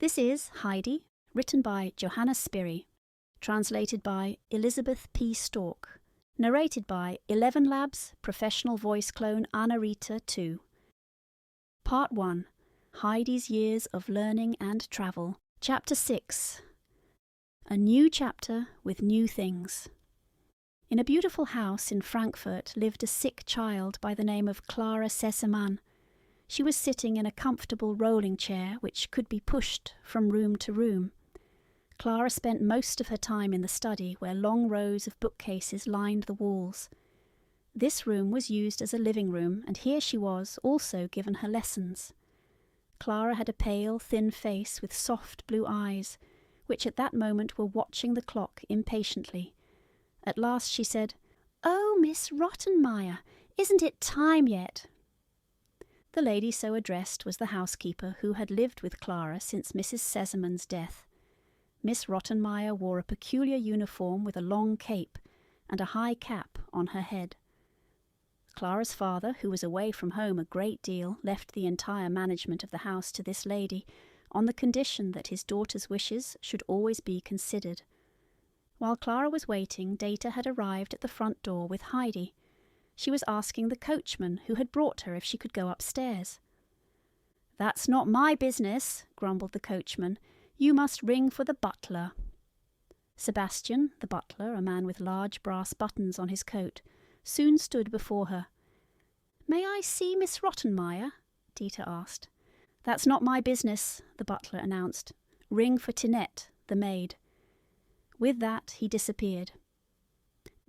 This is Heidi, written by Johanna Spyri, translated by Elizabeth P. Stork, narrated by ElevenLabs Professional Voice Clone Anarita 2. Part 1. Heidi's Years of Learning and Travel. Chapter 6. A new chapter with new things. In a beautiful house in Frankfurt lived a sick child by the name of Clara Sessemann. She was sitting in a comfortable rolling chair which could be pushed from room to room. Clara spent most of her time in the study, where long rows of bookcases lined the walls. This room was used as a living room, and here she was also given her lessons. Clara had a pale, thin face with soft blue eyes, which at that moment were watching the clock impatiently. At last she said, "Oh, Miss Rottenmeier, isn't it time yet?" The lady so addressed was the housekeeper, who had lived with Clara since Mrs. Sesamann's death. Miss Rottenmeier wore a peculiar uniform with a long cape and a high cap on her head. Clara's father, who was away from home a great deal, left the entire management of the house to this lady, on the condition that his daughter's wishes should always be considered. While Clara was waiting, Data had arrived at the front door with Heidi. She was asking the coachman who had brought her if she could go upstairs. "That's not my business," grumbled the coachman. "You must ring for the butler." Sebastian, the butler, a man with large brass buttons on his coat, soon stood before her. "May I see Miss Rottenmeier?" Dita asked. "That's not my business," the butler announced. "Ring for Tinette, the maid." With that he disappeared.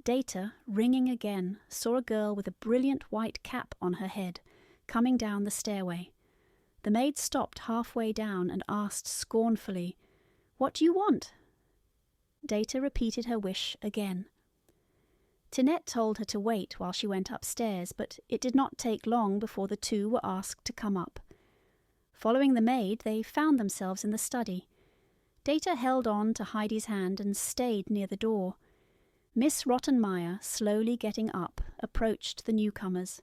Data, ringing again, saw a girl with a brilliant white cap on her head, coming down the stairway. The maid stopped halfway down and asked scornfully, "What do you want?" Data repeated her wish again. Tinette told her to wait while she went upstairs, but it did not take long before the two were asked to come up. Following the maid, they found themselves in the study. Data held on to Heidi's hand and stayed near the door. Miss Rottenmeier, slowly getting up, approached the newcomers.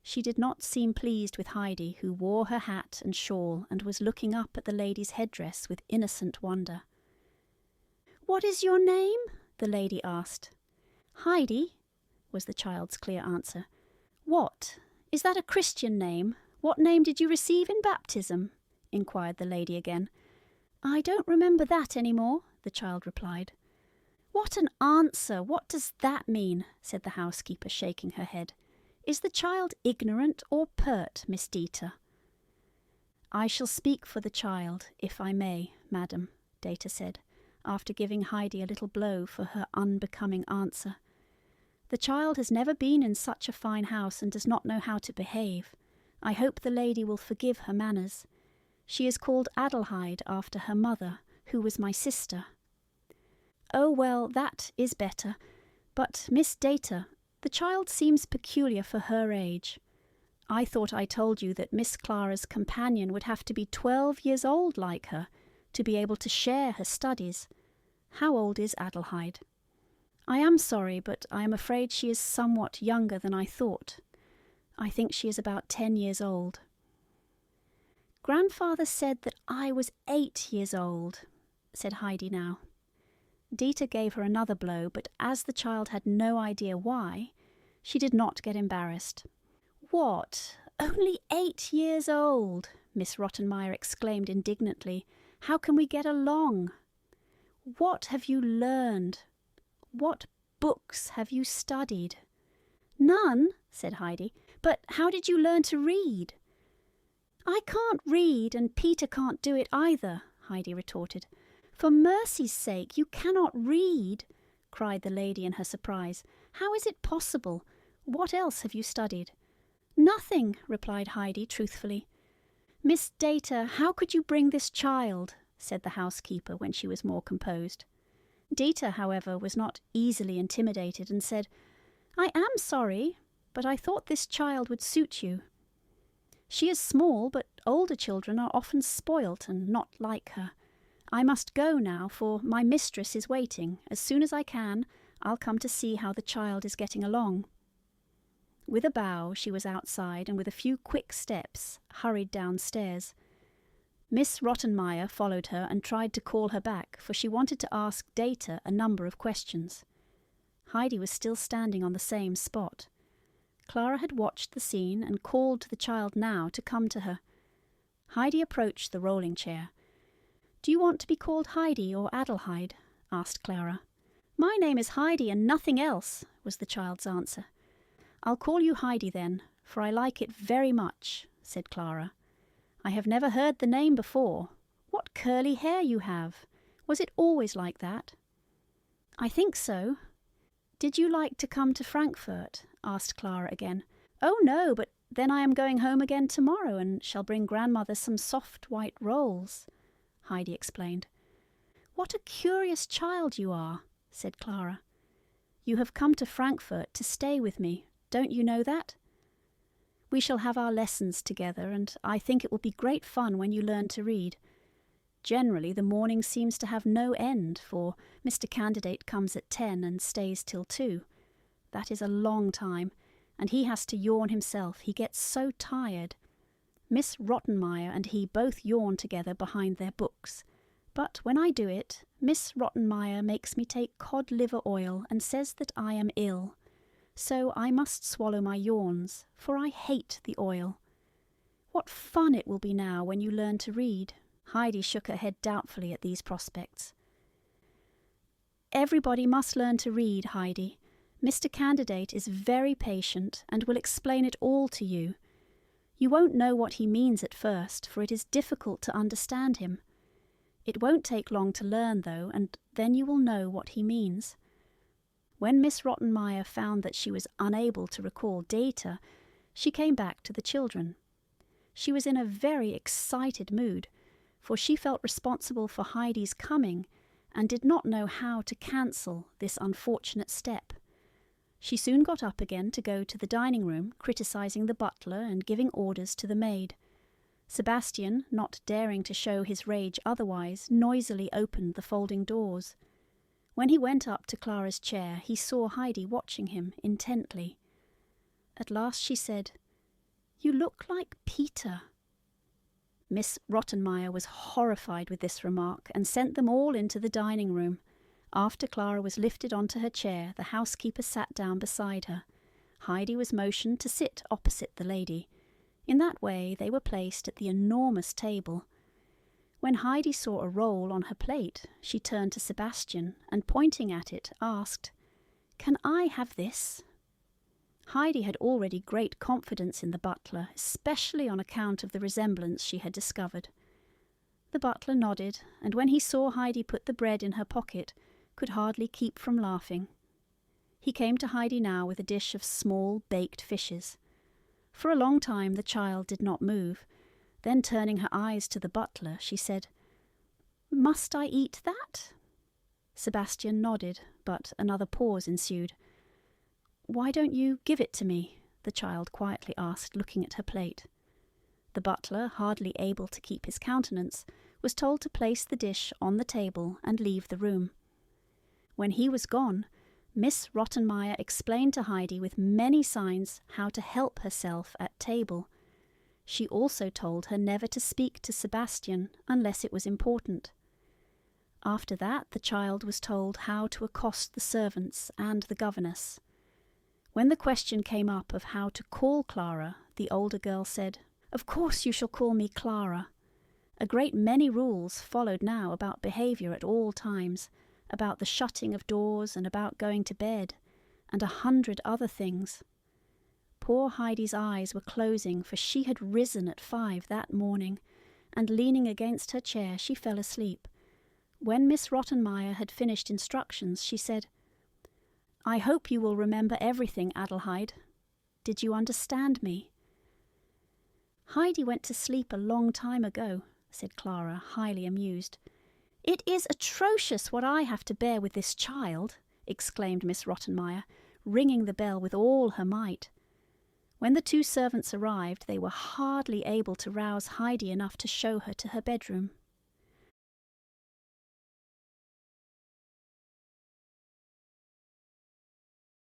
She did not seem pleased with Heidi, who wore her hat and shawl and was looking up at the lady's headdress with innocent wonder. "What is your name?" the lady asked. "Heidi," was the child's clear answer. "What? Is that a Christian name? What name did you receive in baptism?" inquired the lady again. "I don't remember that any more," the child replied. "What an answer! What does that mean?" said the housekeeper, shaking her head. "Is the child ignorant or pert, Miss Dita?" "I shall speak for the child, if I may, madam," Data said, after giving Heidi a little blow for her unbecoming answer. "The child has never been in such a fine house and does not know how to behave. I hope the lady will forgive her manners. She is called Adelheid after her mother, who was my sister." "Oh, well, that is better. But, Miss Data, the child seems peculiar for her age. I thought I told you that Miss Clara's companion would have to be 12 years old like her, to be able to share her studies. How old is Adelheid?" "I am sorry, but I am afraid she is somewhat younger than I thought. I think she is about 10 years old." "Grandfather said that I was 8 years old," said Heidi now. Dita gave her another blow, but as the child had no idea why, she did not get embarrassed. "What? Only 8 years old!" Miss Rottenmeier exclaimed indignantly. "How can we get along? What have you learned? What books have you studied?" "None," said Heidi. "But how did you learn to read?" "I can't read, and Peter can't do it either," Heidi retorted. "For mercy's sake, you cannot read!" cried the lady in her surprise. "How is it possible? What else have you studied?" "Nothing," replied Heidi truthfully. "Miss Data, how could you bring this child?" said the housekeeper when she was more composed. Dita, however, was not easily intimidated and said, "I am sorry, but I thought this child would suit you. She is small, but older children are often spoilt and not like her. I must go now, for my mistress is waiting. As soon as I can, I'll come to see how the child is getting along." With a bow, she was outside and with a few quick steps hurried downstairs. Miss Rottenmeier followed her and tried to call her back, for she wanted to ask Data a number of questions. Heidi was still standing on the same spot. Clara had watched the scene and called to the child now to come to her. Heidi approached the rolling chair. "Do you want to be called Heidi or Adelheid?" asked Clara. "My name is Heidi and nothing else," was the child's answer. "I'll call you Heidi then, for I like it very much," said Clara. "I have never heard the name before. What curly hair you have! Was it always like that?" "I think so." "Did you like to come to Frankfurt?" asked Clara again. "Oh no, but then I am going home again tomorrow and shall bring grandmother some soft white rolls," Heidi explained. "What a curious child you are," said Clara. "You have come to Frankfurt to stay with me, don't you know that? We shall have our lessons together, and I think it will be great fun when you learn to read. Generally the morning seems to have no end, for Mr. Candidate comes at 10 and stays till 2. That is a long time, and he has to yawn himself. He gets so tired. Miss Rottenmeier and he both yawn together behind their books. But when I do it, Miss Rottenmeier makes me take cod liver oil and says that I am ill. So I must swallow my yawns, for I hate the oil. What fun it will be now when you learn to read." Heidi shook her head doubtfully at these prospects. "Everybody must learn to read, Heidi. Mr. Candidate is very patient and will explain it all to you. You won't know what he means at first, for it is difficult to understand him. It won't take long to learn, though, and then you will know what he means." When Miss Rottenmeier found that she was unable to recall Data, she came back to the children. She was in a very excited mood, for she felt responsible for Heidi's coming and did not know how to cancel this unfortunate step. She soon got up again to go to the dining room, criticising the butler and giving orders to the maid. Sebastian, not daring to show his rage otherwise, noisily opened the folding doors. When he went up to Clara's chair, he saw Heidi watching him intently. At last she said, "You look like Peter." Miss Rottenmeier was horrified with this remark and sent them all into the dining room. After Clara was lifted onto her chair, the housekeeper sat down beside her. Heidi was motioned to sit opposite the lady. In that way they were placed at the enormous table. When Heidi saw a roll on her plate, she turned to Sebastian and, pointing at it, asked, "Can I have this?" Heidi had already great confidence in the butler, especially on account of the resemblance she had discovered. The butler nodded, and when he saw Heidi put the bread in her pocket, could hardly keep from laughing. He came to Heidi now with a dish of small baked fishes. For a long time the child did not move. Then, turning her eyes to the butler, she said, "Must I eat that?" Sebastian nodded, but another pause ensued. "Why don't you give it to me?" the child quietly asked, looking at her plate. The butler, hardly able to keep his countenance, was told to place the dish on the table and leave the room. When he was gone, Miss Rottenmeier explained to Heidi with many signs how to help herself at table. She also told her never to speak to Sebastian unless it was important. After that, the child was told how to accost the servants and the governess. When the question came up of how to call Clara, the older girl said, "Of course you shall call me Clara." A great many rules followed now about behaviour at all times, about the shutting of doors and about going to bed, and 100 other things. Poor Heidi's eyes were closing, for she had risen at 5 that morning, and leaning against her chair she fell asleep. When Miss Rottenmeier had finished instructions, she said, "I hope you will remember everything, Adelheid. Did you understand me?" "Heidi went to sleep a long time ago," said Clara, highly amused. "It is atrocious what I have to bear with this child," exclaimed Miss Rottenmeier, ringing the bell with all her might. When the 2 servants arrived, they were hardly able to rouse Heidi enough to show her to her bedroom.